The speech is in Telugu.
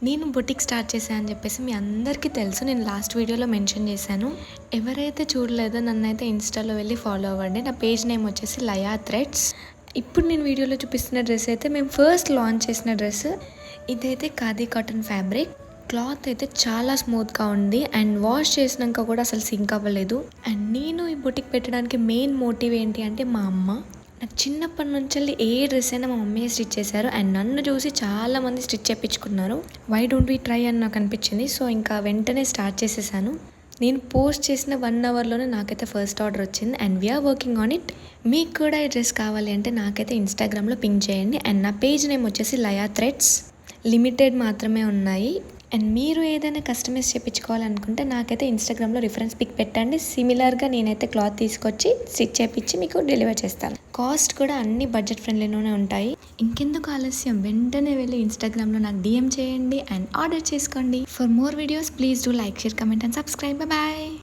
నేను బొటిక్ స్టార్ట్ చేశాను అని చెప్పేసి మీ అందరికీ తెలుసు. నేను లాస్ట్ వీడియోలో మెన్షన్ చేశాను. ఎవరైతే చూడలేదో నన్నైతే ఇన్స్టాలో వెళ్ళి ఫాలో అవ్వండి. నా పేజ్ నేమ్ వచ్చేసి లయా థ్రెడ్స్. ఇప్పుడు నేను వీడియోలో చూపిస్తున్న డ్రెస్ అయితే మేము ఫస్ట్ లాంచ్ చేసిన డ్రెస్. ఇదైతే ఖాదీ కాటన్ ఫ్యాబ్రిక్. క్లాత్ అయితే చాలా స్మూత్గా ఉంది అండ్ వాష్ చేసినాక కూడా అసలు సింక్ అవ్వలేదు. అండ్ నేను ఈ బొటిక్ పెట్టడానికి మెయిన్ మోటివ్ ఏంటి అంటే మా అమ్మ. నాకు చిన్నప్పటి నుంచి ఏ డ్రెస్ అయినా మా మమ్మీ స్టిచ్ చేశారు అండ్ నన్ను చూసి చాలామంది స్టిచ్ చేయించుకున్నారు. వై డోంట్ వీ ట్రై అని నాకు అనిపించింది. సో ఇంకా వెంటనే స్టార్ట్ చేసేసాను. నేను పోస్ట్ చేసిన 1 అవర్లోనే నాకైతే ఫస్ట్ ఆర్డర్ వచ్చింది and we're working on it. మీకు కూడా ఈ డ్రెస్ కావాలి అంటే నాకైతే ఇన్స్టాగ్రామ్లో పింక్ చేయండి. అండ్ నా పేజ్ నేమ్ వచ్చేసి లయా థ్రెడ్స్. లిమిటెడ్ మాత్రమే ఉన్నాయి. అండ్ మీరు ఏదైనా కస్టమైజ్ చేయించుకోవాలనుకుంటే నాకైతే ఇన్స్టాగ్రామ్లో రిఫరెన్స్ పిక్ పెట్టండి. సిమిలర్గా నేనైతే క్లాత్ తీసుకొచ్చి స్టిచ్ చేయించి మీకు డెలివర్ చేస్తాను. కాస్ట్ కూడా అన్ని బడ్జెట్ ఫ్రెండ్లీలోనే ఉంటాయి. ఇంకెందుకు ఆలస్యం, వెంటనే వెళ్ళి ఇన్స్టాగ్రామ్లో నాకు DM చేయండి అండ్ ఆర్డర్ చేసుకోండి. For more videos please do like, share, comment and subscribe. Bye.